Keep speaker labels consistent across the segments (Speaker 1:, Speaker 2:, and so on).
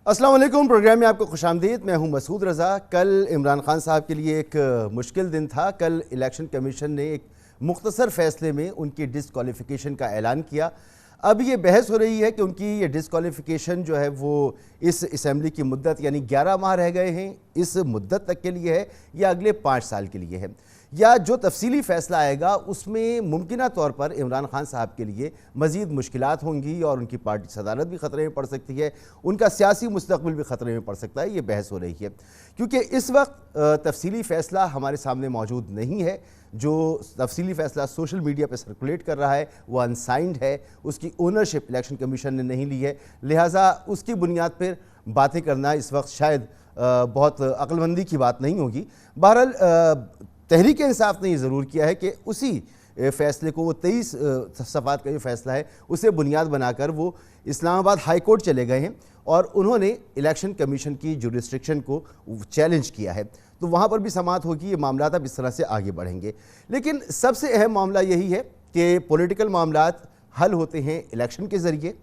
Speaker 1: अस्सलाम वालेकुम। प्रोग्राम में आपको खुशामदीद। मैं हूं मसूद रज़ा। कल इमरान खान साहब के लिए एक मुश्किल दिन था। कल इलेक्शन कमीशन ने एक मुख्तसर फ़ैसले में उनकी डिसक्वालिफ़िकेशन का ऐलान किया। अब ये बहस हो रही है कि उनकी ये डिसक्वालिफ़िकेशन जो है वो इस असम्बली की मुद्दत यानी 11 माह रह गए हैं, इस मुद्दत तक के लिए है या अगले 5 साल के लिए है, या जो तफसीली फ़ैसला आएगा उसमें मुमकिना तौर पर इमरान खान साहब के लिए मज़ीद मुश्किलात होंगी और उनकी पार्टी सदारत भी ख़तरे में पड़ सकती है, उनका सियासी मुस्तक़बिल भी ख़तरे में पड़ सकता है। ये बहस हो रही है क्योंकि इस वक्त तफसीली फ़ैसला हमारे सामने मौजूद नहीं है। जो तफसीली फ़ैसला सोशल मीडिया पर सर्कुलेट कर रहा है वो अनसाइंड है, उसकी ओनरशिप इलेक्शन कमीशन ने नहीं ली है, लिहाजा उसकी बुनियाद पर बातें करना इस वक्त शायद बहुत अक्लमंदी की बात नहीं होगी। बहरहाल तहरीक इंसाफ ने यह ज़रूर किया है कि उसी फ़ैसले को, वो 23 सफ़ात का जो फ़ैसला है उसे बुनियाद बनाकर वो इस्लामाबाद हाई कोर्ट चले गए हैं और उन्होंने इलेक्शन कमीशन की जुरिस्डिक्शन को चैलेंज किया है। तो वहाँ पर भी समाअत होगी, ये मामला अब इस तरह से आगे बढ़ेंगे। लेकिन सबसे अहम मामला यही है कि पॉलिटिकल मामलात हल होते हैं इलेक्शन के ज़रिए,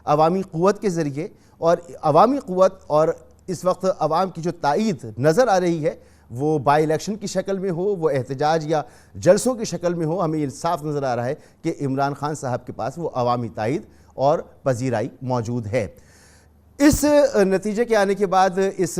Speaker 1: अवामी क़ुव्वत के ज़रिए, और अवामी क़ुव्वत और इस वक्त अवाम की जो ताईद नज़र आ रही है वो बाई इलेक्शन की शक्ल में हो, वो एहतजाज या जलसों की शक्ल में हो, हमें साफ नज़र आ रहा है कि इमरान खान साहब के पास वो अवामी ताईद और पजीराई मौजूद है। इस नतीजे के आने के बाद, इस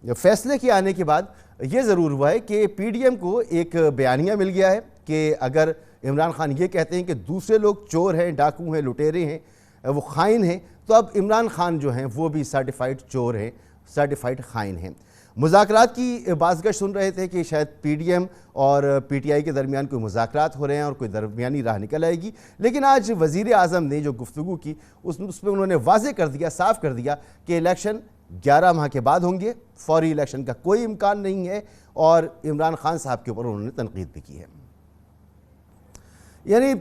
Speaker 1: फैसले के आने के बाद ये ज़रूर हुआ है कि PDM को एक बयानिया मिल गया है कि अगर इमरान खान ये कहते हैं कि दूसरे लोग चोर हैं, डाकू हैं, लुटेरे हैं, वो खाइन हैं, तो अब इमरान खान जो हैं वो भी सर्टिफाइड चोर हैं, सर्टिफाइड खाइन हैं। मुज़ाकरात की बाज़गश सुन रहे थे कि शायद PDM और PTI के दरमियान कोई मुज़ाकरात हो रहे हैं और कोई दरमियानी राह निकल आएगी, लेकिन आज वज़ीर आज़म ने जो गुफ्तगू की उसमें उन्होंने वाज़े कर दिया, साफ़ कर दिया कि इलेक्शन 11 माह के बाद होंगे, फौरी इलेक्शन का कोई इम्कान नहीं है, और इमरान खान साहब के ऊपर उन्होंने तनकीद भी की है। यानी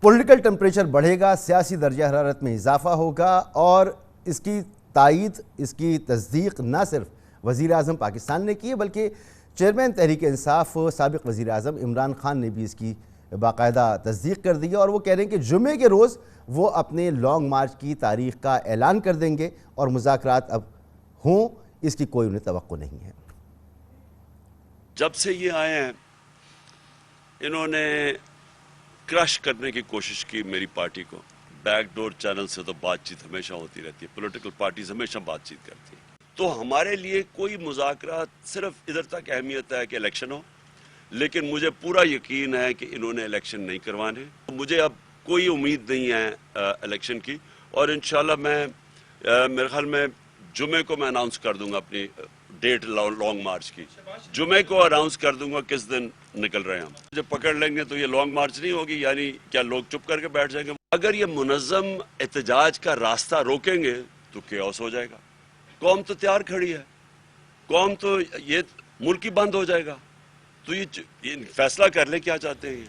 Speaker 1: पॉलिटिकल टेम्परेचर बढ़ेगा, सियासी दर्जा हरारत में इजाफा होगा, और इसकी तायीद, इसकी तस्दीक न सिर्फ वज़ीर आज़म पाकिस्तान ने की है बल्कि चेयरमैन तहरीक इंसाफ साबिक़ वज़ीर आज़म इमरान खान ने भी इसकी बाकायदा तस्दीक कर दी है, और वो कह रहे हैं कि जुमे के रोज़ वो अपने लॉन्ग मार्च की तारीख़ का ऐलान कर देंगे और मुज़ाकरात अब हों, इसकी कोई उन्हें तवक्को नहीं है।
Speaker 2: जब से ये आए हैं इन्होंने क्रश करने की कोशिश की मेरी पार्टी को। बैकडोर चैनल से तो बातचीत हमेशा होती रहती है, पॉलिटिकल पार्टीज हमेशा बातचीत करती है, तो हमारे लिए कोई मुज़ाकरात सिर्फ इधर तक अहमियत है कि इलेक्शन हो, लेकिन मुझे पूरा यकीन है कि इन्होंने इलेक्शन नहीं करवाने। मुझे अब कोई उम्मीद नहीं है इलेक्शन की, और इंशाल्लाह मेरे ख्याल में जुमे को मैं अनाउंस कर दूंगा अपनी डेट लॉन्ग मार्च की। जुमे को अनाउंस कर दूंगा किस दिन निकल रहे हैं हम। जब पकड़ लेंगे तो ये लॉन्ग मार्च नहीं होगी, यानी क्या लोग चुप करके बैठ जाएंगे? अगर ये मुनज़्ज़म एहतजाज का रास्ता रोकेंगे तो केओस हो जाएगा। कौम तो तैयार खड़ी है, कौम तो ये मुल्क ही बंद हो जाएगा। तो ये फैसला कर ले क्या चाहते हैं।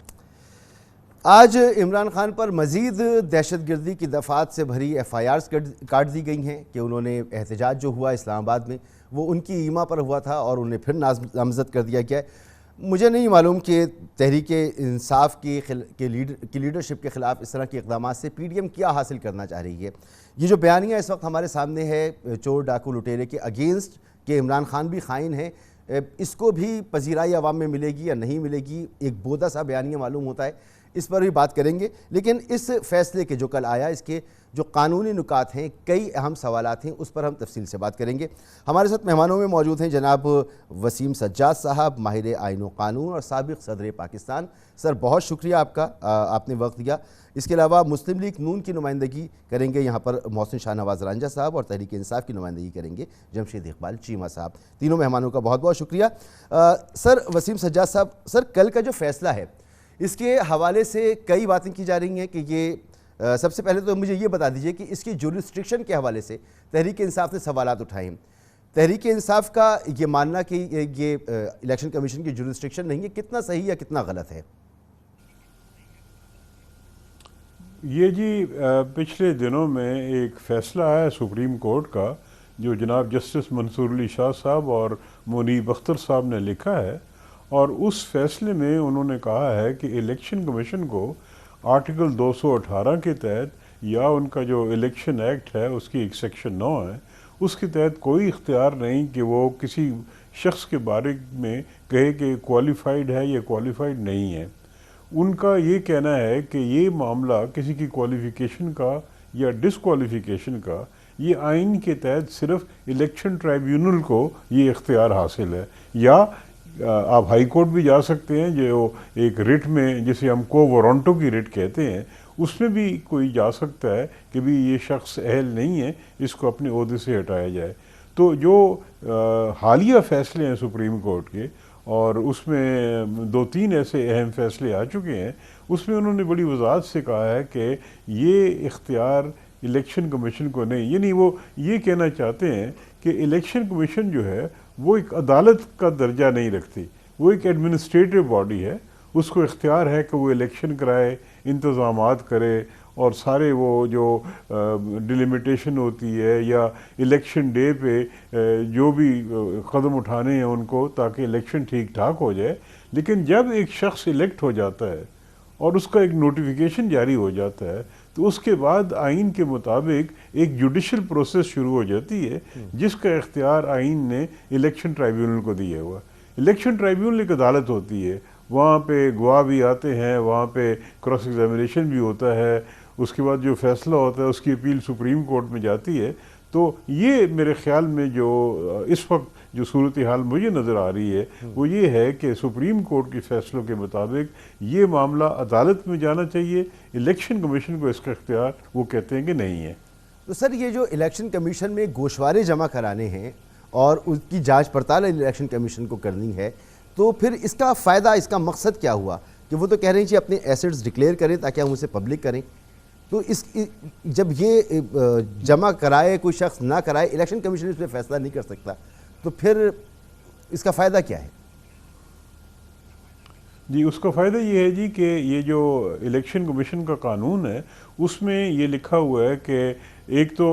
Speaker 1: आज इमरान खान पर मज़ीद दहशतगर्दी की दफ़ात से भरी FIRs काट दी गई हैं कि उन्होंने एहतजाज जो हुआ इस्लामाबाद में वो उनकी ईमा पर हुआ था और उन्हें फिर नामज़द कर दिया गया है। मुझे नहीं मालूम कि तहरीक इंसाफ की लीडरशिप के ख़िलाफ़ इस तरह के इक़दाम से PDM क्या हासिल करना चाह रही है। ये जो बयानिया इस वक्त हमारे सामने है चोर डाकू लुटेरे के अगेंस्ट कि इमरान खान भी खाइन है, इसको भी पजीराई अवाम में मिलेगी या नहीं मिलेगी, एक बोदा सा बयानिया मालूम होता है, इस पर भी बात करेंगे। लेकिन इस फैसले के जो कल आया, इसके जो कानूनी नुकात हैं, कई अहम सवालात हैं, उस पर हम तफसील से बात करेंगे। हमारे साथ मेहमानों में मौजूद हैं जनाब वसीम सज्जाद साहब, माहिर आईन व कानून और साबिक़ सदर पाकिस्तान। सर बहुत शुक्रिया आपका, आपने वक्त दिया। इसके अलावा मुस्लिम लीग नून की नुमाइंदगी करेंगे यहाँ पर मोहसिन शाहनवाज रांझा साहब, और तहरीक इंसाफ की नुमाइंदगी करेंगे जमशेद इकबाल चीमा साहब। तीनों मेहमानों का बहुत बहुत शुक्रिया। सर वसीम सज्जाद साहब, सर कल का जो फैसला है इसके हवाले से कई बातें की जा रही हैं कि ये सबसे पहले तो मुझे ये बता दीजिए कि इसकी जुरिस्डिक्शन के हवाले से तहरीक इंसाफ ने सवालात उठाए हैं। तहरीक इंसाफ का ये मानना कि ये इलेक्शन कमीशन की जुरिस्डिक्शन नहीं है, कितना सही या कितना गलत है?
Speaker 3: ये जी पिछले दिनों में एक फ़ैसला आया सुप्रीम कोर्ट का, जो जनाब जस्टिस मंसूर अली शाह साहब और मुनीब अख्तर साहब ने लिखा है, और उस फैसले में उन्होंने कहा है कि इलेक्शन कमीशन को आर्टिकल 218 के तहत या उनका जो इलेक्शन एक्ट है उसकी एक सेक्शन 9 है उसके तहत कोई इख्तियार नहीं कि वो किसी शख्स के बारे में कहे कि क्वालिफाइड है या क्वालिफाइड नहीं है। उनका ये कहना है कि ये मामला किसी की क्वालिफिकेशन का या डिसक्वालिफिकेशन का, ये आइन के तहत सिर्फ इलेक्शन ट्राइब्यूनल को ये इख्तियार हासिल है। या आप हाई कोर्ट भी जा सकते हैं, जो एक रिट में जिसे हम को वारंटो की रिट कहते हैं, उसमें भी कोई जा सकता है कि भी ये शख्स अहल नहीं है, इसको अपने ओहदे से हटाया जाए। तो जो हालिया फैसले हैं सुप्रीम कोर्ट के, और उसमें 2-3 ऐसे अहम फैसले आ चुके हैं, उसमें उन्होंने बड़ी वजाहत से कहा है कि ये इख्तियार इलेक्शन कमीशन को नहीं, यानी वो ये कहना चाहते हैं कि इलेक्शन कमीशन जो है वो एक अदालत का दर्जा नहीं रखती, वो एक एडमिनिस्ट्रेटिव बॉडी है। उसको इख्तियार है कि वो इलेक्शन कराए, इंतज़ामात करे, और सारे वो जो डिलिमिटेशन होती है या इलेक्शन डे पे जो भी कदम उठाने हैं उनको, ताकि इलेक्शन ठीक ठाक हो जाए। लेकिन जब एक शख्स इलेक्ट हो जाता है और उसका एक नोटिफिकेशन जारी हो जाता है, तो उसके बाद आइन के मुताबिक एक जुडिशल प्रोसेस शुरू हो जाती है, जिसका इख्तियार आइन ने इलेक्शन ट्राइब्यूनल को दिया हुआ। इलेक्शन ट्राइब्यूनल एक अदालत होती है, वहाँ पे गवाह भी आते हैं, वहाँ पे क्रॉस एग्जामिनेशन भी होता है, उसके बाद जो फैसला होता है उसकी अपील सुप्रीम कोर्ट में जाती है। तो ये मेरे ख्याल में जो इस वक्त जो सूरत हाल मुझे नज़र आ रही है वो ये है कि सुप्रीम कोर्ट के फैसलों के मुताबिक ये मामला अदालत में जाना चाहिए। इलेक्शन कमीशन को इसका इख्तियार वो कहते हैं कि नहीं है।
Speaker 1: तो सर, ये जो इलेक्शन कमीशन में गोशवारे जमा कराने हैं और उसकी जांच पड़ताल इलेक्शन कमीशन को करनी है, तो फिर इसका फ़ायदा, इसका मकसद क्या हुआ? कि वो तो कह रहे हैं कि अपने एसेट्स डिक्लेयर करें ताकि हम उसे पब्लिक करें। तो जब ये जमा कराए कोई शख्स ना कराए, इलेक्शन कमीशन इस पर फैसला नहीं कर सकता, तो फिर इसका फ़ायदा क्या है?
Speaker 3: जी, उसका फ़ायदा ये है जी कि ये जो इलेक्शन कमीशन का कानून है उसमें ये लिखा हुआ है कि एक तो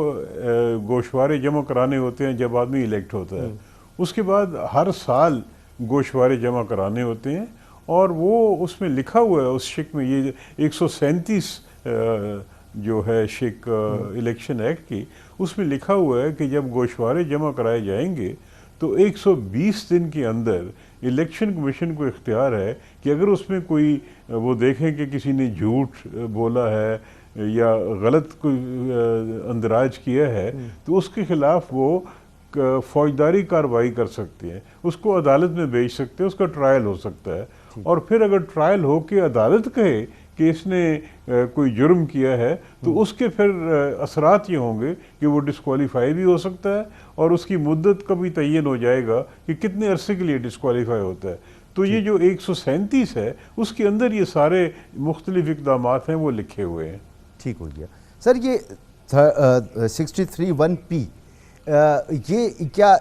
Speaker 3: गोशवारे जमा कराने होते हैं जब आदमी इलेक्ट होता है, उसके बाद हर साल गोशवारे जमा कराने होते हैं, और वो उसमें लिखा हुआ है उस शिक में, ये 137 जो है शिक इलेक्शन एक्ट की, उसमें लिखा हुआ है कि जब गोशवारे जमा कराए जाएंगे तो 120 दिन के अंदर इलेक्शन कमीशन को इख्तियार है कि अगर उसमें कोई वो देखें कि किसी ने झूठ बोला है या गलत कोई अंदराज किया है, तो उसके ख़िलाफ़ वो फौजदारी कार्रवाई कर सकते हैं, उसको अदालत में भेज सकते हैं, उसका ट्रायल हो सकता है। और फिर अगर ट्रायल हो के अदालत कहे कि इसने कोई जुर्म किया है, तो उसके फिर असरात ये होंगे कि वो डिस्क्वालीफाई भी हो सकता है, और उसकी मुद्दत का भी तयन हो जाएगा कि कितने अरसे के लिए डिस्क्वालीफाई होता है। तो ये जो 137 है उसके अंदर ये सारे मुख्तलिफ इक़दामात हैं वो लिखे हुए हैं।
Speaker 1: ठीक हो गया सर। ये 63(1)P ये क्या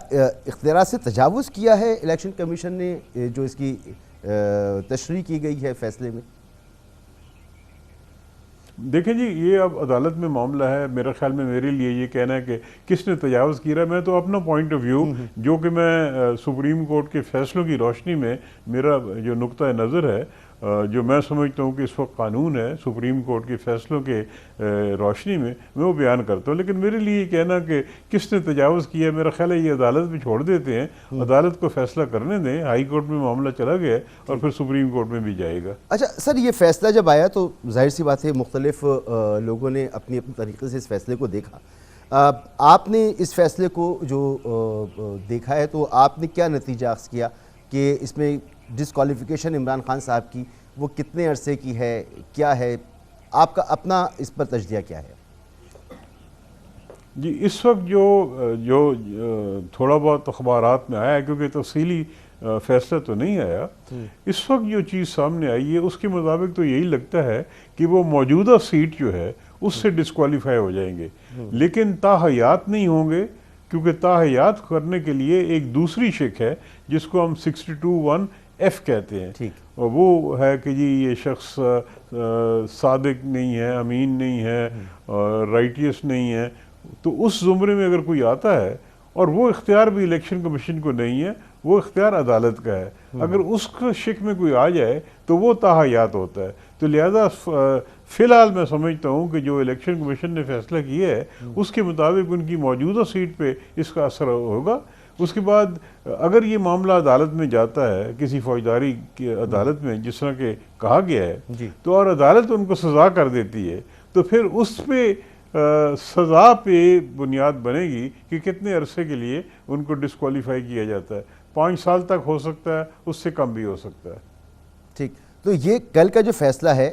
Speaker 1: इख्तियार से तजावुज़ किया है इलेक्शन कमीशन ने, जो इसकी तशरीह की गई है फैसले में?
Speaker 3: देखें जी, ये अब अदालत में मामला है। मेरे ख्याल में मेरे लिए ये कहना है कि किसने तजावुज़ किया है, मैं तो अपना पॉइंट ऑफ व्यू जो कि मैं सुप्रीम कोर्ट के फैसलों की रोशनी में मेरा जो नुक्ता नज़र है, जो मैं समझता हूँ कि इस वक्त कानून है सुप्रीम कोर्ट के फैसलों के रोशनी में, मैं वो बयान करता हूँ। लेकिन मेरे लिए कहना कि किसने तजावुज़ किया, मेरा ख्याल है ये अदालत में छोड़ देते हैं, अदालत को फैसला करने दें। हाई कोर्ट में मामला चला गया और फिर सुप्रीम कोर्ट में भी जाएगा।
Speaker 1: अच्छा सर, ये फैसला जब आया तो जाहिर सी बात है मुख्तलिफ लोगों ने अपनी अपनी तरीके से इस फैसले को देखा। आपने इस फैसले को जो देखा है तो आपने क्या नतीजा अख्ज़ किया कि इसमें डिस्क्वालिफिकेशन इमरान खान साहब की वो कितने अरसे की है, क्या है आपका अपना इस पर तजदिया क्या है?
Speaker 3: जी, इस वक्त जो थोड़ा बहुत अखबारात में आया है, क्योंकि तफसीली फैसला तो नहीं आया, इस वक्त जो चीज़ सामने आई है उसके मुताबिक तो यही लगता है कि वो मौजूदा सीट जो है उससे डिस्क्वालीफाई हो जाएंगे, लेकिन ताहयात नहीं होंगे, क्योंकि ताहयात करने के लिए एक दूसरी शिक है जिसको हम 62(1)F कहते हैं। और वो है कि जी ये शख्स सादिक नहीं है, अमीन नहीं है, राइटियस नहीं है। तो उस ज़ुमरे में अगर कोई आता है, और वो इख्तियार भी इलेक्शन कमीशन को नहीं है, वो इख्तियार अदालत का है, अगर उस शिक में कोई आ जाए तो वो ताहयात होता है। तो लिहाजा फ़िलहाल मैं समझता हूँ कि जो इलेक्शन कमीशन ने फैसला किया है उसके मुताबिक उनकी मौजूदा सीट पे इसका असर होगा। उसके बाद अगर ये मामला अदालत में जाता है, किसी फौजदारी की अदालत में जिस तरह के कहा गया है, तो और अदालत उनको सज़ा कर देती है, तो फिर उस पर सज़ा पे बुनियाद बनेगी कि कितने अरसे के लिए उनको डिस्क्वालीफाई किया जाता है। 5 साल तक हो सकता है, उससे कम भी हो सकता है।
Speaker 1: ठीक, तो ये कल का जो फैसला है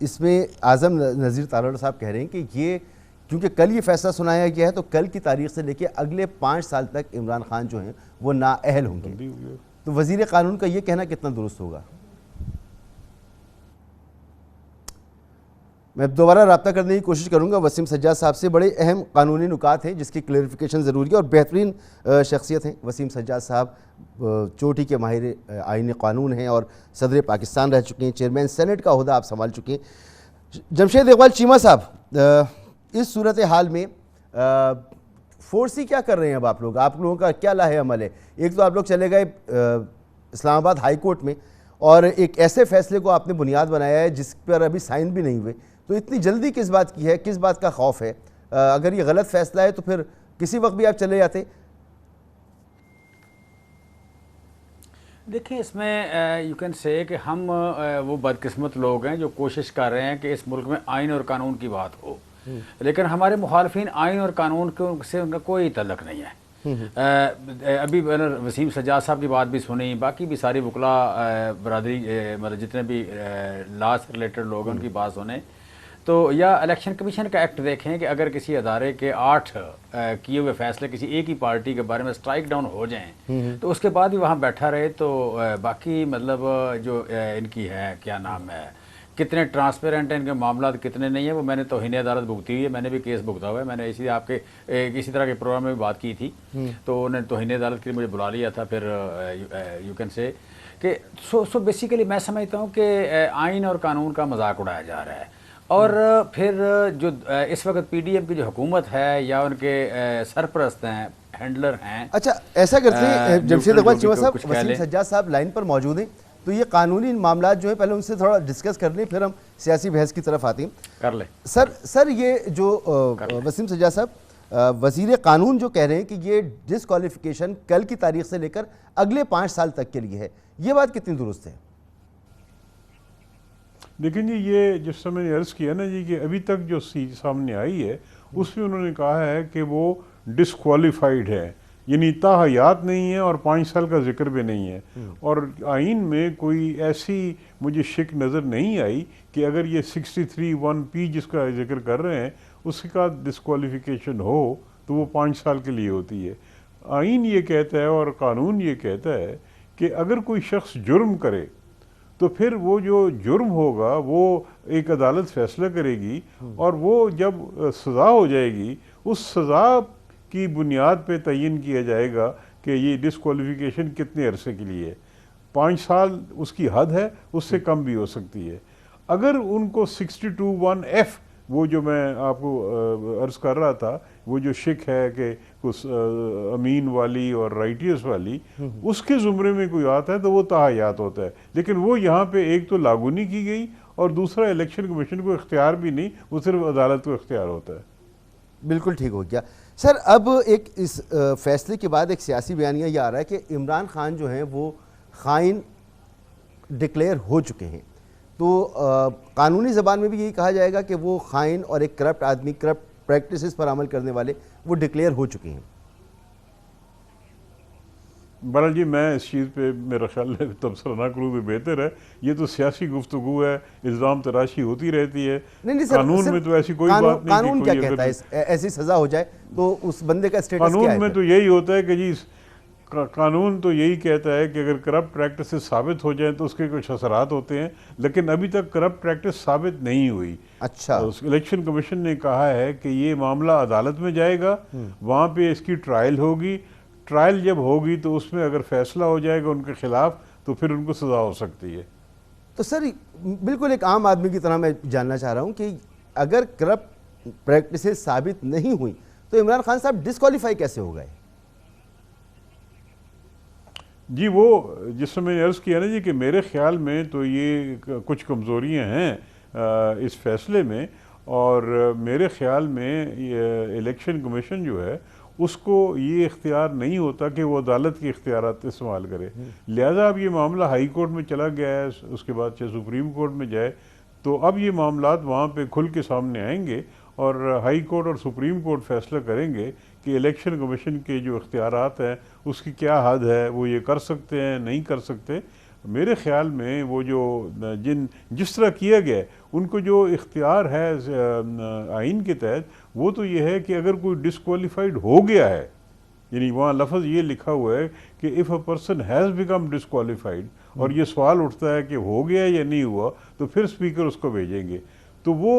Speaker 1: इसमें आज़म नज़ीर तारड़ साहब कह रहे हैं कि ये क्योंकि कल ये फैसला सुनाया गया है तो कल की तारीख से लेकर अगले 5 साल तक इमरान खान जो हैं वो नाअहल होंगे। तो वज़ीर क़ानून का ये कहना कितना दुरुस्त होगा? मैं दोबारा रब्ता करने की कोशिश करूंगा वसीम सज्जाद साहब से। बड़े अहम कानूनी नुकात हैं जिसकी क्लैरिफिकेशन ज़रूरी है और बेहतरीन शख्सियत हैं वसीम सज्जाद साहब। चोटी के माहिर आईन कानून हैं और सदर पाकिस्तान रह चुके हैं, चेयरमैन सेनेट का ओहदा आप संभाल चुके हैं। जमशेद इकबाल चीमा साहब, इस सूरत हाल में फोर्सी क्या कर रहे हैं अब आप लोगों का क्या लाहे अमल है? एक तो आप लोग चले गए इस्लामाबाद हाई कोर्ट में और एक ऐसे फैसले को आपने बुनियाद बनाया है जिस पर अभी साइन भी नहीं हुए, तो इतनी जल्दी किस बात की है, किस बात का खौफ है? अगर ये गलत फैसला है तो फिर किसी वक्त भी आप चले जाते।
Speaker 4: देखिए, इसमें यू कैन से कि हम वो बदकिस्मत लोग हैं जो कोशिश कर रहे हैं कि इस मुल्क में आइन और कानून की बात हो, लेकिन हमारे मुखालफिन आइन और कानून से उनका कोई तल्लक नहीं है। अभी मैंने वसीम सज्जाद साहब की बात भी सुनी, बाकी भी सारी वकला बरादरी मतलब जितने भी लॉ से रिलेटेड लोग हैं उनकी बात सुने, तो या इलेक्शन कमीशन का एक्ट देखें कि अगर किसी अदारे के 8 किए हुए फैसले किसी एक ही पार्टी के बारे में स्ट्राइक डाउन हो जाएं तो उसके बाद भी वहाँ बैठा रहे, तो बाकी मतलब जो इनकी है क्या नाम है, कितने ट्रांसपेरेंट हैं इनके मामला, कितने नहीं है, वो मैंने तौहीन अदालत भुगती हुई है, मैंने भी केस भुगता हुआ है। मैंने इसी आपके किसी तरह के प्रोग्राम में भी बात की थी, तो उन्होंने तौहीन अदालत के लिए मुझे बुला लिया था। फिर यू कैन से कि सो बेसिकली मैं समझता हूँ कि आइन और कानून का मजाक उड़ाया जा रहा है। और फिर जो इस वक्त PDM की जो हुकूमत है या उनके सरपरस्त हैं, हैंडलर हैं।
Speaker 1: अच्छा, ऐसा करते हैं जमशेद इकबाल चीमा साहब, वसीम सज्जाद साहब लाइन पर मौजूद हैं, तो ये कानूनी मामला जो है पहले उनसे थोड़ा डिस्कस कर लें, फिर हम सियासी बहस की तरफ आते हैं।
Speaker 4: कर ले
Speaker 1: सर ये जो वसीम सज्जाद साहब वज़ीर क़ानून जो कह रहे हैं कि ये डिस्क्वालिफिकेशन कल की तारीख से लेकर अगले 5 साल तक के लिए है, ये बात कितनी दुरुस्त है?
Speaker 3: देखिए जी, ये जिस समय मैंने अर्ज़ किया ना जी कि अभी तक जो सीट सामने आई है उसमें उन्होंने कहा है कि वो डिस्क्वालीफाइड है, यानी ताहयात नहीं है और 5 साल का जिक्र भी नहीं है। और आइन में कोई ऐसी मुझे शिक नज़र नहीं आई कि अगर ये 63(1)P जिसका जिक्र कर रहे हैं उसका डिस्क्वालिफिकेशन हो तो वो 5 साल के लिए होती है। आइन ये कहता है और कानून ये कहता है कि अगर कोई शख्स जुर्म करे तो फिर वो जो जुर्म होगा वो एक अदालत फैसला करेगी और वो जब सज़ा हो जाएगी उस सज़ा की बुनियाद पे तयन किया जाएगा कि ये डिस्क्वालिफिकेशन कितने अरसे के लिए है। 5 साल उसकी हद है, उससे कम भी हो सकती है। अगर उनको 62(1)F वो जो मैं आपको अर्ज़ कर रहा था, वो जो शिक है कि कुछ अमीन वाली और राइटियस वाली, उसके ज़ुमरे में कोई आता है तो वो ताहयात होता है। लेकिन वो यहाँ पे एक तो लागू नहीं की गई और दूसरा इलेक्शन कमीशन को इख्तियार भी नहीं, वो सिर्फ अदालत को इख्तियार होता है।
Speaker 1: बिल्कुल ठीक हो गया सर। अब एक इस फैसले के बाद एक सियासी बयानिया ये आ रहा है कि इमरान खान जो हैं वो खाइन डिक्लेयर हो चुके हैं, तो कानूनी ज़बान में भी यही कहा जाएगा कि वो खाइन और एक करप्ट आदमी, करप्ट प्रैक्टिसेस पर अमल करने वाले वो डिक्लेयर हो चुके हैं।
Speaker 3: बहरहाल जी, मैं इस चीज़ पे मेरा ख्याल है तबसरा ना करूँ तो बेहतर है। ये तो सियासी गुफ्तगू है, इल्ज़ाम तराशी होती रहती है।
Speaker 1: नहीं सर,
Speaker 3: कानून में तो ऐसी कोई बात नहीं।
Speaker 1: कानून क्या कहता है ऐसी सज़ा हो जाए तो उस बंदे का स्टेटस क्या है?
Speaker 3: कानून में तो यही होता है कि जी कानून तो यही कहता है कि अगर करप्ट प्रैक्टिसेस साबित हो जाएं तो उसके कुछ असरात होते हैं, लेकिन अभी तक करप्ट प्रैक्टिस साबित नहीं हुई।
Speaker 1: अच्छा,
Speaker 3: इलेक्शन कमीशन ने कहा है कि ये मामला अदालत में जाएगा, वहाँ पे इसकी ट्रायल होगी। ट्रायल जब होगी तो उसमें अगर फैसला हो जाएगा उनके खिलाफ तो फिर उनको सज़ा हो सकती है।
Speaker 1: तो सर बिल्कुल एक आम आदमी की तरह मैं जानना चाह रहा हूँ कि अगर करप्ट प्रैक्टिसेस साबित नहीं हुई तो इमरान खान साहब डिस्क्वालीफाई कैसे हो गए?
Speaker 3: जी, वो जिस मैंने अर्ज़ किया ना जी कि मेरे ख्याल में तो ये कुछ कमज़ोरियाँ हैं इस फैसले में, और मेरे ख्याल में ये इलेक्शन कमीशन जो है उसको ये इख्तियार नहीं होता कि वो अदालत के इख्तियारात इस्तेमाल करे। लिहाजा अब ये मामला हाई कोर्ट में चला गया है, उसके बाद चाहे सुप्रीम कोर्ट में जाए, तो अब ये मामलात वहाँ पे खुल के सामने आएंगे और हाई कोर्ट और सुप्रीम कोर्ट फैसला करेंगे कि इलेक्शन कमीशन के जो इख्तियारात हैं उसकी क्या हद है, वो ये कर सकते हैं नहीं कर सकते। मेरे ख्याल में वो जो जिस तरह किया गया है उनको जो इख्तियार है आइन के तहत, वो तो ये है कि अगर कोई डिस्क्वालीफाइड हो गया है, यानी वहाँ लफ्ज़ ये लिखा हुआ है कि if a person has become disqualified, और ये सवाल उठता है कि हो गया या नहीं हुआ, तो फिर स्पीकर उसको भेजेंगे। तो वो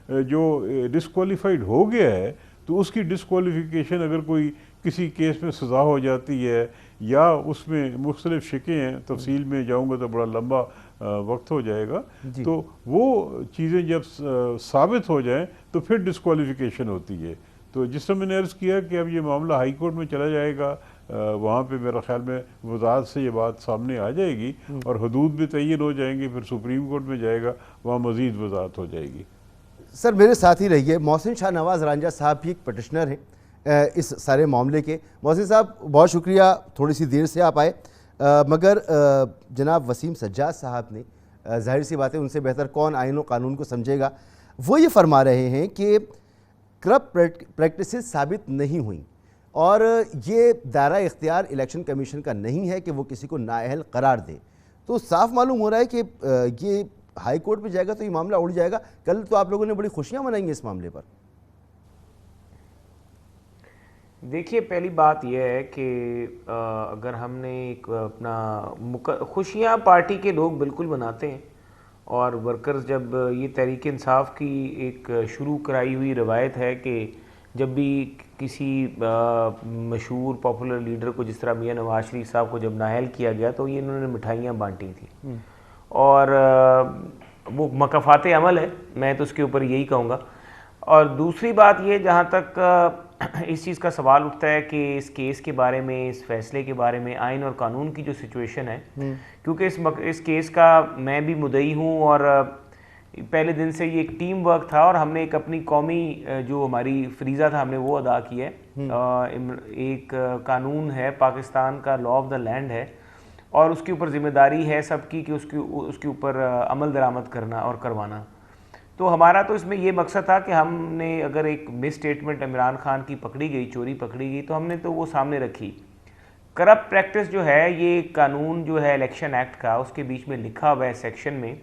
Speaker 3: जो डिस्क्वालीफाइड हो गया है तो उसकी डिस्क्वालिफिकेशन अगर कोई किसी केस में सज़ा हो जाती है या उसमें मुख्तलिफ शिकें हैं, तफसील में जाऊँगा तो बड़ा लंबा वक्त हो जाएगा, तो वो चीज़ें जब साबित हो जाएं तो फिर डिस्क्वालिफिकेशन होती है। तो जिस तरह मैंने अर्ज़ किया कि अब ये मामला हाई कोर्ट में चला जाएगा, वहाँ पे मेरा ख्याल में वज़ाहत से ये बात सामने आ जाएगी और हदूद भी तय्यन हो जाएंगे, फिर सुप्रीम कोर्ट में जाएगा, वहाँ मज़ीद वज़ाहत हो जाएगी।
Speaker 1: सर मेरे साथ ही रहिए, मोहसिन शाह नवाज़ रांझा साहब भी एक पटिशनर हैं इस सारे मामले के। मोहसिन साहब बहुत शुक्रिया, थोड़ी सी देर से आप आए, मगर जनाब वसीम सज्जाद साहब ने, जाहिर सी बात है उनसे बेहतर कौन आइन और कानून को समझेगा, वो ये फरमा रहे हैं कि करप्ट प्रैक्टिसेस साबित नहीं हुई और ये दायरा इख्तियार इलेक्शन कमीशन का नहीं है कि वो किसी को नाअहल करार दे। तो साफ मालूम हो रहा है कि ये हाई कोर्ट में जाएगा तो ये मामला उड़ जाएगा। कल तो आप लोगों ने बड़ी खुशियां मनाएंगे इस मामले पर।
Speaker 5: देखिए, पहली बात यह है कि अगर हमने एक अपना खुशियां पार्टी के लोग बिल्कुल मनाते हैं, और वर्कर्स जब ये तहरीक इंसाफ की एक शुरू कराई हुई रवायत है कि जब भी किसी मशहूर पॉपुलर लीडर को, जिस तरह मियां नवाज शरीफ साहब को जब नाअहल किया गया, तो ये इन्होंने मिठाइयाँ बांटी थी और वो मकाफात अमल है, मैं तो उसके ऊपर यही कहूँगा। और दूसरी बात ये, जहाँ तक इस चीज़ का सवाल उठता है कि इस केस के बारे में, इस फैसले के बारे में, आइन और कानून की जो सिचुएशन है, क्योंकि इस केस का मैं भी मुद्दई हूँ और पहले दिन से ये एक टीम वर्क था और हमने एक अपनी कौमी जो हमारी फरीज़ा था हमने वो अदा किया है। एक कानून है पाकिस्तान का, लॉ ऑफ द लैंड है, और उसके ऊपर जिम्मेदारी है सबकी कि उसके ऊपर अमल दरामद करना और करवाना। तो हमारा तो इसमें ये मकसद था कि हमने अगर एक मिस स्टेटमेंट इमरान खान की पकड़ी गई, चोरी पकड़ी गई, तो हमने तो वो सामने रखी। करप्ट प्रैक्टिस जो है, ये कानून जो है इलेक्शन एक्ट का, उसके बीच में लिखा हुआ है सेक्शन में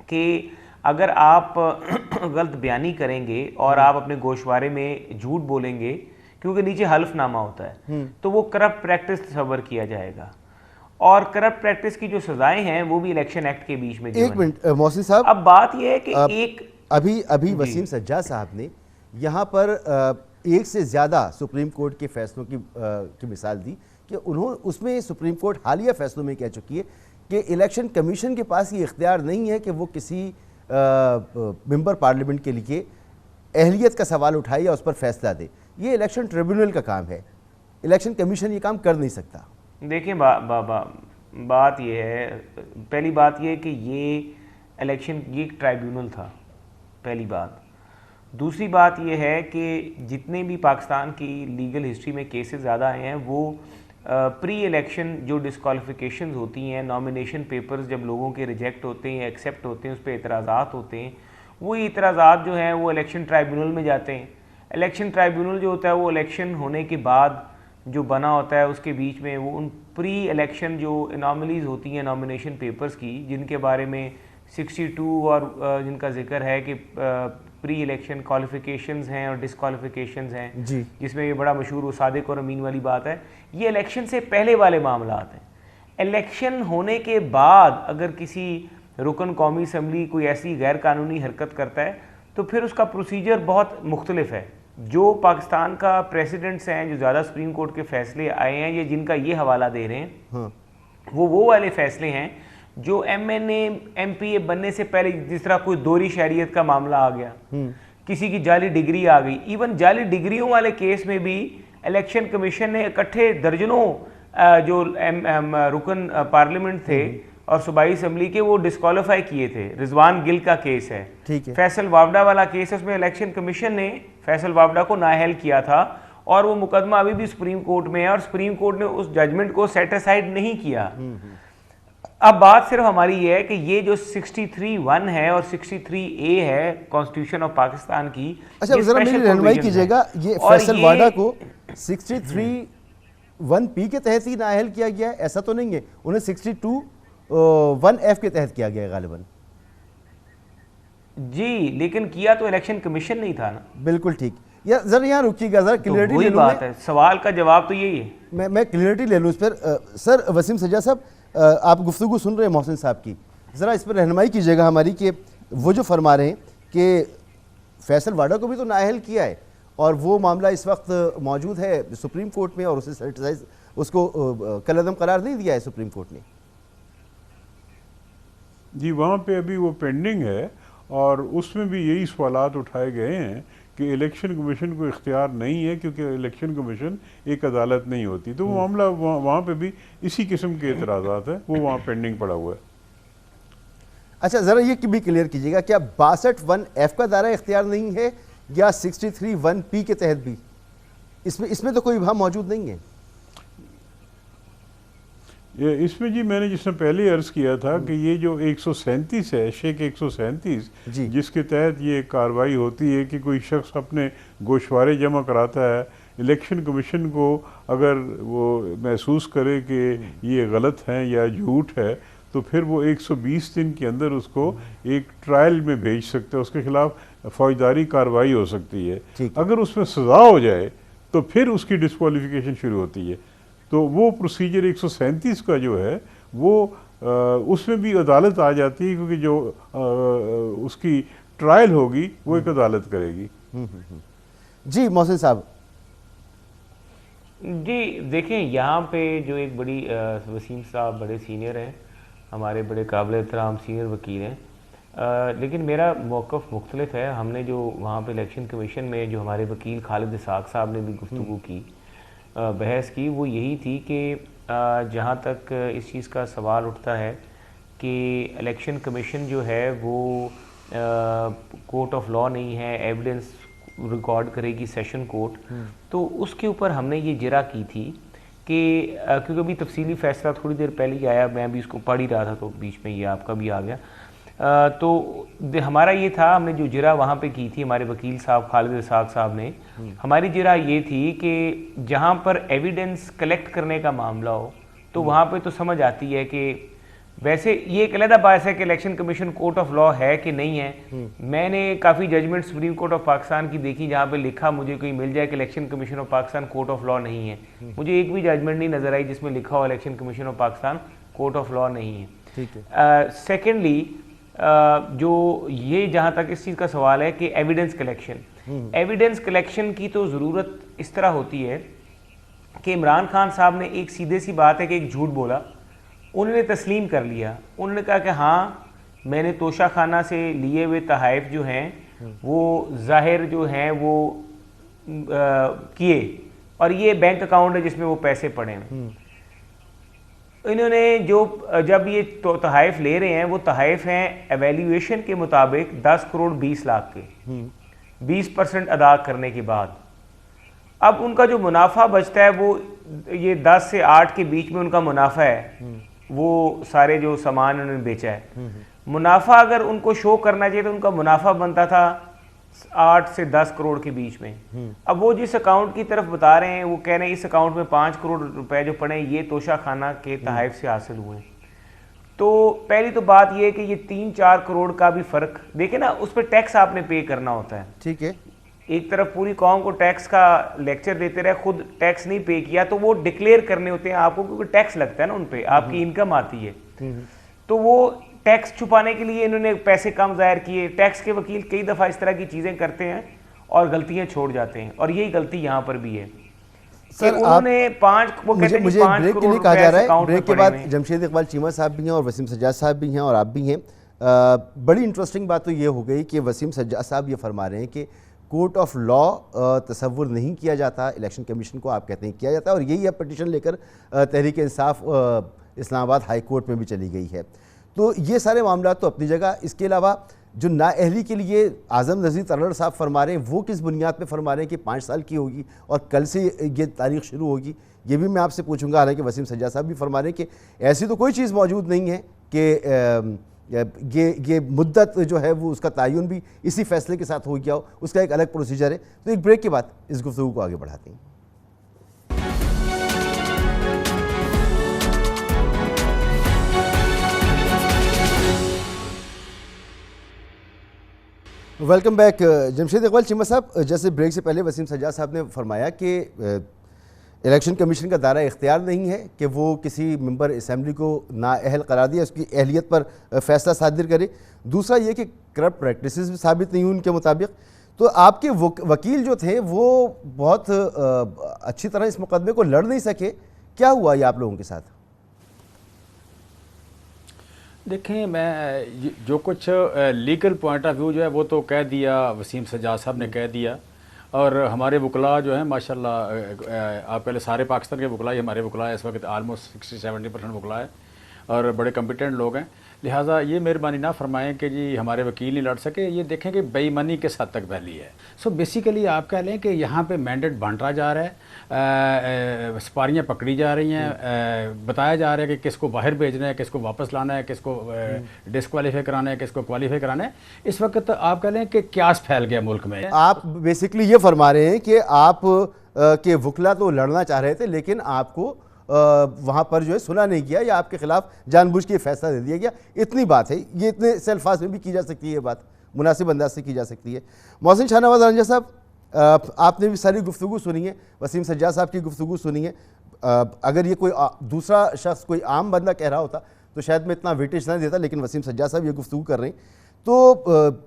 Speaker 5: कि अगर आप गलत बयानी करेंगे और आप अपने गोशवारे में झूठ बोलेंगे, क्योंकि नीचे हल्फनामा होता है, तो वो करप्ट प्रैक्टिस तस्वर किया जाएगा। और करप्ट प्रैक्टिस की जो सजाएं हैं वो भी इलेक्शन एक्ट के बीच में।
Speaker 1: एक मिनट मोहसिन साहब,
Speaker 5: अब बात यह है कि
Speaker 1: अभी वसीम सज्जाद साहब ने यहाँ पर एक से ज़्यादा सुप्रीम कोर्ट के फैसलों की मिसाल दी कि उसमें सुप्रीम कोर्ट हालिया फैसलों में कह चुकी है कि इलेक्शन कमीशन के पास ये इख्तियार नहीं है कि वो किसी मेंबर पार्लियामेंट के लिए अहलियत का सवाल उठाए या उस पर फैसला दे। ये इलेक्शन ट्रिब्यूनल का काम है, इलेक्शन कमीशन ये काम कर नहीं सकता।
Speaker 5: देखिए बात यह है, पहली बात यह है कि ये एक ट्राइब्यूनल था, पहली बात। दूसरी बात यह है कि जितने भी पाकिस्तान की लीगल हिस्ट्री में केसेस ज़्यादा आए हैं, वो प्री इलेक्शन जो डिस्क्वालिफिकेशंस होती हैं, नॉमिनेशन पेपर्स जब लोगों के रिजेक्ट होते हैं, एक्सेप्ट होते हैं, उस पर एतराज़ात होते हैं, वो एतराज़ात जो हैं वो इलेक्शन ट्राइब्यूनल में जाते हैं। इलेक्शन ट्राइब्यूनल जो होता है वो इलेक्शन होने के बाद जो बना होता है, उसके बीच में वो उन प्री इलेक्शन जो एनॉमलीज़ होती हैं नॉमिनेशन पेपर्स की, जिनके बारे में 62 और जिनका जिक्र है कि प्री इलेक्शन क्वालिफिकेशंस हैं और डिसक्वालिफिकेशंस हैं, जिसमें ये बड़ा मशहूर वो सादिक और अमीन वाली बात है, ये इलेक्शन से पहले वाले मामला हैं। इलेक्शन होने के बाद अगर किसी रुकन कौमी असम्बली कोई ऐसी गैर कानूनी हरकत करता है, तो फिर उसका प्रोसीजर बहुत मुख्तलिफ है। जो पाकिस्तान का प्रेसिडेंट्स हैं, जो ज़्यादा सुप्रीम कोर्ट के फैसले आए हैं, ये जिनका ये हवाला दे रहे हैं, वो वाले फैसले हैं जो MNA MPA बनने से पहले, जिस तरह कोई दोहरी शहरियत का मामला आ गया, किसी की जाली डिग्री आ गई, इवन जाली डिग्रियों वाले केस में भी इलेक्शन कमीशन ने इकट्ठे दर्जनों जो रुकन पार्लियामेंट थे और सूबाई असम्बली के, वो डिस्क्वालीफाई किए थे। रिजवान गिल का केस है,
Speaker 1: ठीक है।
Speaker 5: फैसल वावडा वाला केस है, उसमें इलेक्शन कमीशन ने फैसल वावडा को नाअहल किया था और वो मुकदमा अभी भी सुप्रीम कोर्ट में है और सुप्रीम कोर्ट ने उस जजमेंट को सेटिसाइड नहीं किया। अब बात सिर्फ हमारी ये है कि ये जो 63(1) है और 63A है कॉन्स्टिट्यूशन ऑफ पाकिस्तान की,
Speaker 1: अच्छा जरा मेरी रहनुमाई कीजिएगा, ये फैसल वाडा को 63(1)P के तहत ही नाअहल किया गया है, ऐसा तो नहीं है? उन्हें 62(1)F के तहत किया गया है गालिबन।
Speaker 5: जी, लेकिन किया तो इलेक्शन कमीशन नहीं था ना।
Speaker 1: बिल्कुल ठीक। या जरा यहाँ रुकिएगा, जरा क्लियरिटी ले लूँ।
Speaker 5: बात है, सवाल का जवाब तो यही है।
Speaker 1: मैं क्लियरिटी ले लूँ इस पर। सर वसीम सज्जाद साहब, आप गुफ्तगू सुन रहे हैं मोहसिन साहब की, ज़रा इस पर रहनुमाई कीजिएगा हमारी कि वो जो फरमा रहे हैं कि फैसल वाडा को भी तो नाअहल किया है और वो मामला इस वक्त मौजूद है सुप्रीम कोर्ट में और उसे सर्टिसाइज, उसको कलअदम करार नहीं दिया है सुप्रीम कोर्ट ने।
Speaker 3: जी, वहाँ पे अभी वो पेंडिंग है और उसमें भी यही सवालात उठाए गए हैं कि इलेक्शन कमीशन को इख्तियार नहीं है, क्योंकि इलेक्शन कमीशन एक अदालत नहीं होती। तो वो मामला वहाँ पे भी इसी किस्म के एतराज़ात हैं, वो वहाँ पेंडिंग पड़ा हुआ है।
Speaker 1: अच्छा ज़रा ये भी क्लियर कीजिएगा, क्या 62(1)F का दायरा इख्तियार नहीं है या 63(1)P के तहत भी? इसमें तो कोई इबाम मौजूद नहीं है।
Speaker 3: ये इसमें जी मैंने जिसने पहले अर्ज़ किया था कि ये जो 137 है, शेख 137, जिसके तहत ये कार्रवाई होती है कि कोई शख्स अपने गोशवारे जमा कराता है, इलेक्शन कमीशन को अगर वो महसूस करे कि ये गलत है या झूठ है, तो फिर वो 120 दिन के अंदर उसको एक ट्रायल में भेज सकते हैं, उसके खिलाफ फौजदारी कार्रवाई हो सकती है। अगर उसमें सज़ा हो जाए तो फिर उसकी डिस्क्वालिफिकेशन शुरू होती है। तो वो प्रोसीजर 137 का जो है वो उसमें भी अदालत आ जाती है, क्योंकि जो उसकी ट्रायल होगी वो एक अदालत करेगी।
Speaker 1: जी मोहसिन साहब।
Speaker 5: जी देखें, यहाँ पे जो एक बड़ी वसीम साहब बड़े सीनियर हैं, हमारे बड़े काबिल एहतराम सीनियर वकील हैं, लेकिन मेरा मौक़िफ़ मुख्तलिफ है। हमने जो वहाँ पे इलेक्शन कमीशन में जो हमारे वकील खालिद इसाक साहब ने भी गुफ्तगू की, बहस की, वो यही थी कि जहाँ तक इस चीज़ का सवाल उठता है कि इलेक्शन कमीशन जो है वो कोर्ट ऑफ लॉ नहीं है, एविडेंस रिकॉर्ड करेगी सेशन कोर्ट, तो उसके ऊपर हमने ये जिरा की थी कि क्योंकि अभी तफसीली फ़ैसला थोड़ी देर पहले ही आया, मैं भी इसको पढ़ ही रहा था तो बीच में ये आपका भी आ गया। तो हमारा ये था, हमने जो जिरा वहाँ पे की थी हमारे वकील साहब खालिद इसाक साहब ने, हमारी जिरा ये थी कि जहाँ पर एविडेंस कलेक्ट करने का मामला हो तो वहाँ पे तो समझ आती है कि वैसे ये एक अलग बात है कि election commission court of law है कि नहीं है। मैंने काफ़ी judgement supreme court of Pakistan की देखी जहाँ पे लिखा मुझे कोई मिल जाए कि election commission of Pakistan court of law नहीं है। मुझे एक भी जजमेंट नहीं नजर आई जिसमें लिखा हो election commission of Pakistan court of law नहीं है।
Speaker 1: ठीक है।
Speaker 5: सेकेंडली जो ये जहाँ तक इस चीज़ का सवाल है कि एविडेंस कलेक्शन की तो ज़रूरत इस तरह होती है कि इमरान खान साहब ने एक सीधे सी बात है कि एक झूठ बोला, उन्होंने तस्लीम कर लिया, उन्होंने कहा कि हाँ मैंने तोशा खाना से लिए हुए तहाइफ जो हैं वो ज़ाहिर जो हैं वो किए और ये बैंक अकाउंट है जिसमें वो पैसे पड़े हैं। इन्होंने जो जब ये तहाइफ ले रहे हैं वो तहाइफ हैं एवेल्यूएशन के मुताबिक 10 करोड़ 20 लाख के, 20% अदा करने के बाद। अब उनका जो मुनाफा बचता है वो ये 10 से 8 के बीच में उनका मुनाफा है, वो सारे जो सामान उन्होंने बेचा है। मुनाफा अगर उनको शो करना चाहिए तो उनका मुनाफा बनता था 8 से 10 करोड़ के बीच में। अब वो जिस अकाउंट की तरफ बता रहे हैं वो कह रहे हैं इस अकाउंट में 5 करोड़ रुपए जो पड़े ये तोशा खाना के तहाइफ से हासिल हुए। तो पहली तो बात ये है कि ये 3-4 करोड़ का भी फर्क देखे ना, उस पर टैक्स आपने पे करना होता है।
Speaker 1: ठीक है।
Speaker 5: एक तरफ पूरी कौम को टैक्स का लेक्चर देते रहे, खुद टैक्स नहीं पे किया, तो वो डिक्लेयर करने होते हैं आपको, क्योंकि टैक्स लगता है ना उन पे, आपकी इनकम आती है। तो वो टैक्स छुपाने के लिए इन्होंने पैसे कम जाहिर किए। टैक्स के वकील कई दफ़ा इस तरह की चीज़ें करते हैं और गलतियां छोड़ जाते हैं, और यही गलती यहाँ पर भी है।
Speaker 1: सर
Speaker 5: उन्होंने मुझे
Speaker 1: ब्रेक के लिए कहा जा रहा है, ब्रेक के बाद जमशेद इकबाल चीमा साहब भी हैं और वसीम सज्जाद साहब भी हैं और आप भी हैं। बड़ी इंटरेस्टिंग बात तो ये हो गई कि वसीम सज्जाद साहब ये फरमा रहे हैं कि कोर्ट ऑफ लॉ तसव्वुर नहीं किया जाता, इलेक्शन कमीशन को आप कहते हैं किया जाता है, और यही अब पिटीशन लेकर तहरीक इंसाफ इस्लामाबाद हाई कोर्ट में भी चली गई है। तो ये सारे मामला तो अपनी जगह, इसके अलावा जो नाअहली के लिए आज़म नज़ीर तलड़ साहब फरमा रहे हैं, वो किस बुनियाद पे फरमा रहे हैं कि 5 साल की होगी और कल से ये तारीख शुरू होगी, ये भी मैं आपसे पूछूंगा। हालांकि वसीम सज्जाद साहब भी फरमा रहे हैं कि ऐसी तो कोई चीज़ मौजूद नहीं है कि ये मुद्दत जो है वो उसका तयन भी इसी फैसले के साथ हो गया हो, उसका एक अलग प्रोसीजर है। तो एक ब्रेक के बाद इस गुफ्तगू को आगे बढ़ाते हैं। Welcome back. जमशेद इकबाल चीमा साहब, जैसे ब्रेक से पहले वसीम सज्जाद साहब ने फरमाया कि इलेक्शन कमीशन का दायरा इख्तियार नहीं है कि वो किसी मेंबर असम्बली को नाअहल करार दिया, उसकी अहलियत पर फैसला सादिर करे। दूसरा ये कि करप्ट प्रैक्टिसेस भी साबित नहीं हुई उनके मुताबिक। तो आपके वकील जो थे वो बहुत अच्छी तरह इस मुकदमे को लड़ नहीं सके, क्या हुआ ये आप लोगों के साथ?
Speaker 4: देखें, मैं जो कुछ लीगल पॉइंट ऑफ व्यू जो है वो तो कह दिया, वसीम सज्जाद साहब ने कह दिया, और हमारे वकला जो हैं माशाल्लाह, आप पहले सारे पाकिस्तान के वकला ही हमारे वकला है, इस वक्त आलमोस्ट 60-70% वकला है और बड़े कम्पिटेंट लोग हैं। लिहाजा ये मेहरबानी ना फरमाएं कि जी हमारे वकील नहीं लड़ सके, ये देखें कि बेईमानी किस हद तक फैली है। सो बेसिकली आप कह लें कि यहाँ पे मैंडेट बांटा जा रहा है, सपारियाँ पकड़ी जा रही हैं, बताया जा रहा है कि किसको बाहर भेजना है, किसको वापस लाना है, किसको डिस्क्वालीफाई कराना है, किसको क्वालीफाई कराना है। इस वक्त आप कह लें कि क्यास फैल गया मुल्क में।
Speaker 1: आप बेसिकली ये फरमा रहे हैं कि आप के वकला तो लड़ना चाह रहे थे, लेकिन आपको वहाँ पर जो है सुना नहीं गया या आपके खिलाफ जानबूझ के फैसला दे दिया गया। इतनी बात है, ये इतने सेल्फाज में भी की जा सकती है, ये बात मुनासिब अंदाज से की जा सकती है। मोहसिन शाहनवाज रंजा साहब, आपने भी सारी गुफ्तगू सुनी है, वसीम सज्जाद साहब की गुफ्तगू सुनी है। अगर ये कोई दूसरा शख्स, कोई आम बंदा कह रहा होता तो शायद मैं इतना वेटेज ना देता, लेकिन वसीम सज्जाद साहब ये गुफ्तगू कर रहे हैं। तो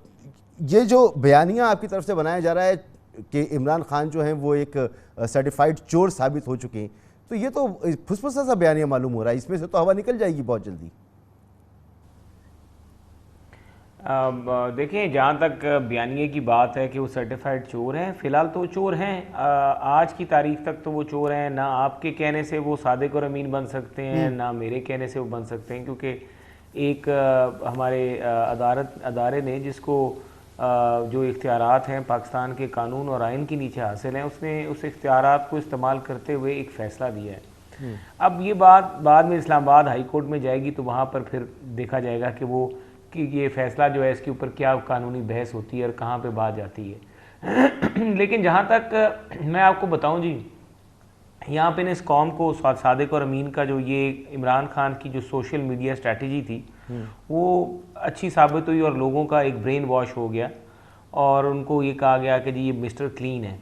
Speaker 1: ये जो बयानिया आपकी तरफ से बनाया जा रहा है कि इमरान खान जो हैं वो एक सर्टिफाइड चोर साबित हो चुके हैं, तो ये तो फुसफुसा सा बयानिया मालूम हो रहा है, इसमें से तो हवा निकल जाएगी बहुत जल्दी।
Speaker 5: देखिए, जहाँ तक बयानिए की बात है कि वो सर्टिफाइड चोर हैं, फ़िलहाल तो चोर हैं। आज की तारीख तक तो वो चोर हैं। ना आपके कहने से वो सादिक और अमीन बन सकते हैं, ना मेरे कहने से वो बन सकते हैं, क्योंकि एक हमारे अदारे ने जिसको जो इख्तियारात हैं पाकिस्तान के कानून और आइन के नीचे हासिल हैं, उसने उस इख्तियारात को इस्तेमाल करते हुए एक फ़ैसला दिया है। अब ये बात बाद में इस्लामाबाद हाई कोर्ट में जाएगी तो वहाँ पर फिर देखा जाएगा कि ये फ़ैसला जो है इसके ऊपर क्या कानूनी बहस होती है और कहाँ पे बात जाती है। लेकिन जहाँ तक मैं आपको बताऊँ जी, यहाँ पे इस कौम को सादिक और अमीन का जो ये इमरान खान की जो सोशल मीडिया स्ट्रैटेजी थी वो अच्छी साबित हुई और लोगों का एक ब्रेन वॉश हो गया और उनको ये कहा गया कि जी ये मिस्टर क्लीन है।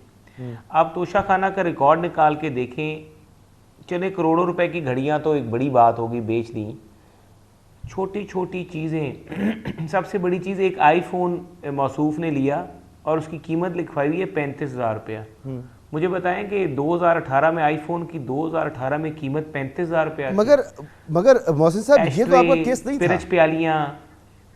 Speaker 5: आप तोशा खाना का रिकॉर्ड निकाल के देखें, चले करोड़ों रुपए की घड़ियाँ तो एक बड़ी बात होगी, बेच दी। छोटी छोटी चीज़ें सबसे बड़ी चीज़, एक आईफोन मौसूफ ने लिया और उसकी कीमत लिखवाई हुई है 35,000 रुपया। मुझे बताएं कि 2018 में आईफोन की 2018 में कीमत 35,000 रुपया।
Speaker 1: मगर मोहसिन साहब, ये तो आपका केस नहीं था।
Speaker 5: प्यालियाँ,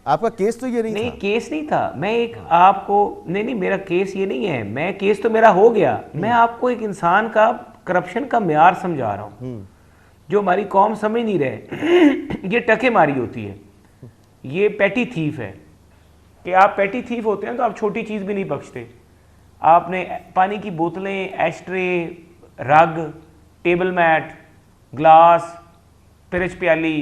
Speaker 1: आपका केस तो ये नहीं था।
Speaker 5: केस नहीं था। मैं एक आपको नहीं, मेरा केस ये नहीं है। मैं केस तो मेरा हो गया। मैं आपको एक इंसान का करप्शन का म्यार समझा रहा हूँ जो हमारी कौम समझ नहीं रहे। ये टके मारी होती है, ये पैटी थीफ है कि आप पैटी थीफ होते हैं तो आप छोटी चीज़ भी नहीं बख्शते। आपने पानी की बोतलें, एस्ट्रे, रग, टेबल मैट, ग्लास, पिरच प्याली,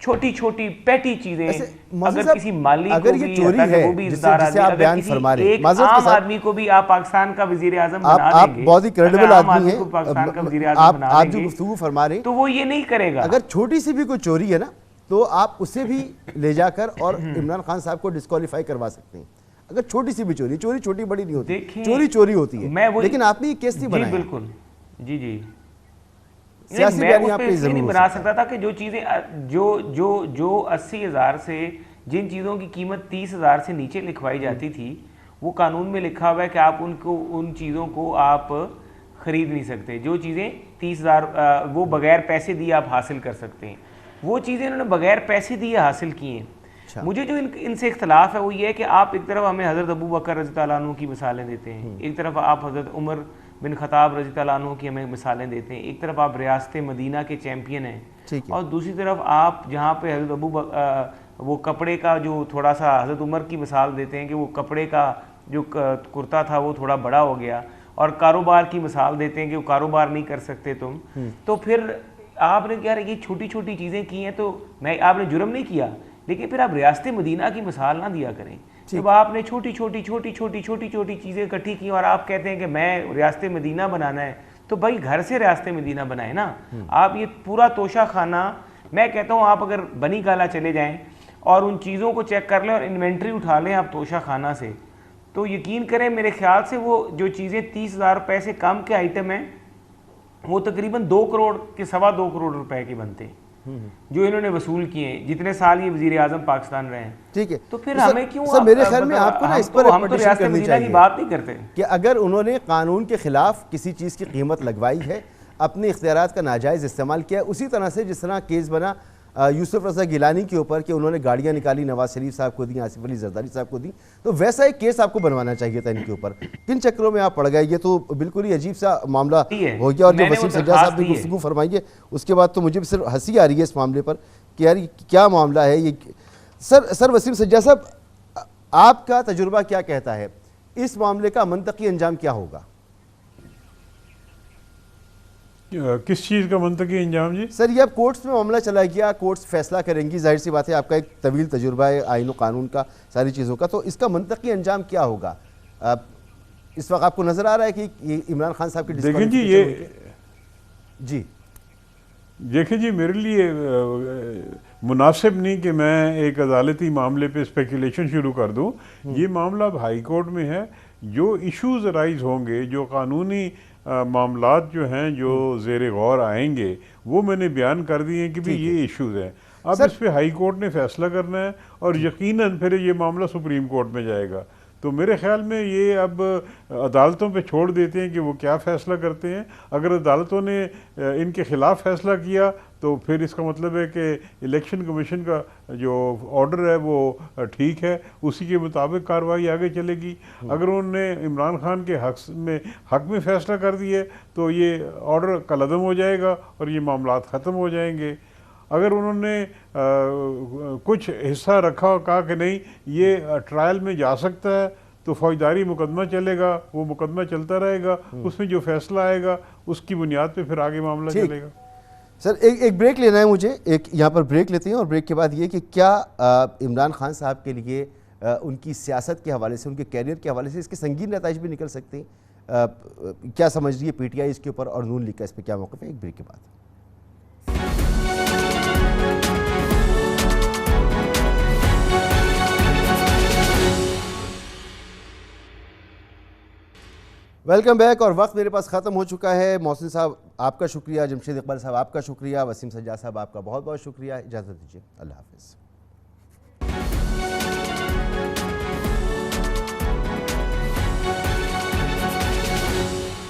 Speaker 5: छोटी छोटी पैटी चीजें, अगर किसी माली
Speaker 1: अगर
Speaker 5: को
Speaker 1: ये
Speaker 5: भी
Speaker 1: चोरी है,
Speaker 5: वो भी
Speaker 1: जिसे आप बयान फरमा रहे हैं,
Speaker 5: एक आम आदमी को भी आप पाकिस्तान का वजीर आजम बना देंगे,
Speaker 1: आप बहुत ही क्रेडिबल आदमी हैं,
Speaker 5: पाकिस्तान का वजीर आजम बना
Speaker 1: आप जो
Speaker 5: देंगे,
Speaker 1: गुफ्तगू फरमा रहे हैं,
Speaker 5: तो वो ये नहीं करेगा।
Speaker 1: अगर छोटी सी भी कोई चोरी है ना, तो आप उसे भी ले जाकर और इमरान खान साहब को डिस्क्वालीफाई करवा सकते हैं। अगर छोटी सी भी चोरी छोटी बड़ी नहीं होती, चोरी चोरी होती है। लेकिन आपने ये केस नहीं बनाया।
Speaker 5: बिल्कुल, जी जी,
Speaker 1: सियासी बयानी आप
Speaker 5: नहीं बना सकता था कि जो चीज़ें जो 80,000 से जिन चीज़ों की कीमत 30,000 से नीचे लिखवाई जाती थी, वो कानून में लिखा हुआ है कि आप उन चीज़ों को आप ख़रीद नहीं सकते। जो चीज़ें 30,000 वो बगैर पैसे दिए आप हासिल कर सकते हैं, वो चीज़ें इन्होंने बगैर पैसे दिए हासिल की हैं। मुझे जो इनसे इख्तलाफ है वो ये है कि आप एक तरफ हमें हज़रत अबू बकर रज़ी अल्लाह अन्हु की मिसालें देते हैं, एक तरफ आप हज़रत उमर बिन खताब रज़ी अल्लाह अन्हु की हमें मिसालें देते हैं, एक तरफ आप रियासत मदीना के चैम्पियन हैं और दूसरी तरफ आप जहाँ पे हज़रत वो कपड़े का जो थोड़ा सा हज़रत उमर की मिसाल देते हैं कि वो कपड़े का जो कुर्ता था वो थोड़ा बड़ा हो गया, और कारोबार की मिसाल देते हैं कि वो कारोबार नहीं कर सकते तुम। तो फिर आपने क्या ये छोटी छोटी चीज़ें की हैं तो आपने जुर्म नहीं किया, लेकिन फिर आप रियासत मदीना की मिसाल ना दिया करें। जब आपने छोटी छोटी चीज़ें इकट्ठी की और आप कहते हैं कि मैं रियासत मदीना बनाना है, तो भाई घर से रियासत मदीना बनाए ना। आप ये पूरा तोशा खाना, मैं कहता हूँ आप अगर बनी काला चले जाएं और उन चीज़ों को चेक कर लें और इन्वेंट्री उठा लें आप तोशा खाना से, तो यकीन करें मेरे ख्याल से वो जो चीज़ें 30,000 रुपये से कम के आइटम हैं वो तकरीबन 2 करोड़ के 2.25 करोड़ रुपए के बनते हैं जो इन्होंने वसूल किए हैं जितने साल ये वजीर आजम पाकिस्तान रहे हैं।
Speaker 1: ठीक है,
Speaker 5: तो फिर हमें क्यों
Speaker 1: सर मेरे ख्याल में आपको ना इस पर
Speaker 5: हम तो रियासत मदीना की बात नहीं करते
Speaker 1: कि अगर उन्होंने कानून के खिलाफ किसी चीज़ की कीमत लगवाई है, अपने इख्तियारात का नाजायज़ इस्तेमाल किया, उसी तरह से जिस तरह केस बना यूसुफ रज़ा गिलानी के ऊपर कि उन्होंने गाड़ियाँ निकाली, नवाज शरीफ साहब को दी, आसिफ अली जरदारी साहब को दी, तो वैसा एक केस आपको बनवाना चाहिए था इनके ऊपर। किन चक्रों में आप पड़ गए, ये तो बिल्कुल ही अजीब सा मामला हो गया। और जो वसीम सज्जाद साहब ने गुफ्तगू फरमाई है उसके बाद तो मुझे भी सिर्फ हंसी आ रही है इस मामले पर कि यार क्या मामला है ये। सर वसीम सज्जाद साहब, आपका तजुर्बा क्या कहता है, इस मामले का मंतकी अंजाम क्या होगा?
Speaker 3: किस चीज़ का मंतकी अंजाम जी?
Speaker 1: सर ये अब कोर्ट्स में मामला चला गया, कोर्ट्स फैसला करेंगी, जाहिर सी बात है आपका एक तवील तजुर्बा है आईन कानून का, सारी चीज़ों का, तो इसका मंतकी अंजाम क्या होगा? इस वक्त आपको नज़र आ रहा है कि इमरान खान साहब की
Speaker 3: देखें जी देखें जी मेरे लिए मुनासिब नहीं कि मैं एक अदालती मामले पे स्पेकुलेशन शुरू कर दूं। ये मामला अब हाई कोर्ट में है। जो इश्यूज़ राइज होंगे, जो कानूनी मामलात जो हैं जो ज़ेर गौर आएंगे, वो मैंने बयान कर दिए हैं कि भाई ये इश्यूज़ हैं। अब इस पे हाई कोर्ट ने फैसला करना है और यकीनन फिर ये मामला सुप्रीम कोर्ट में जाएगा। तो मेरे ख्याल में ये अब अदालतों पे छोड़ देते हैं कि वो क्या फ़ैसला करते हैं। अगर अदालतों ने इनके ख़िलाफ़ फ़ैसला किया तो फिर इसका मतलब है कि इलेक्शन कमीशन का जो ऑर्डर है वो ठीक है, उसी के मुताबिक कार्रवाई आगे चलेगी। अगर उन्होंने इमरान खान के हक़ में फ़ैसला कर दिए तो ये ऑर्डर कलअदम हो जाएगा और ये मामलात ख़त्म हो जाएंगे। अगर उन्होंने कुछ हिस्सा रखा और कहा कि नहीं ये ट्रायल में जा सकता है तो फौजदारी मुकदमा चलेगा, वो मुकदमा चलता रहेगा, उसमें जो फैसला आएगा उसकी बुनियाद पे फिर आगे मामला चलेगा।
Speaker 1: सर एक ब्रेक लेना है मुझे, एक यहाँ पर ब्रेक लेते हैं और ब्रेक के बाद ये कि क्या इमरान खान साहब के लिए उनकी सियासत के हवाले से, उनके कैरियर के हवाले से इसके संगीन नताइज भी निकल सकते हैं। क्या समझ रही है पीटीआई इसके ऊपर और नून लीग का इस पर क्या मौक़िफ़ है? एक ब्रेक के बाद। Welcome back. और वक्त मेरे पास ख़त्म हो चुका है। मोहसिन साहब आपका शुक्रिया, जमशेद इकबाल साहब आपका शुक्रिया, वसीम सज्जाद साहब आपका बहुत बहुत शुक्रिया। इजाज़त दीजिए, अल्लाह हाफ़िज़।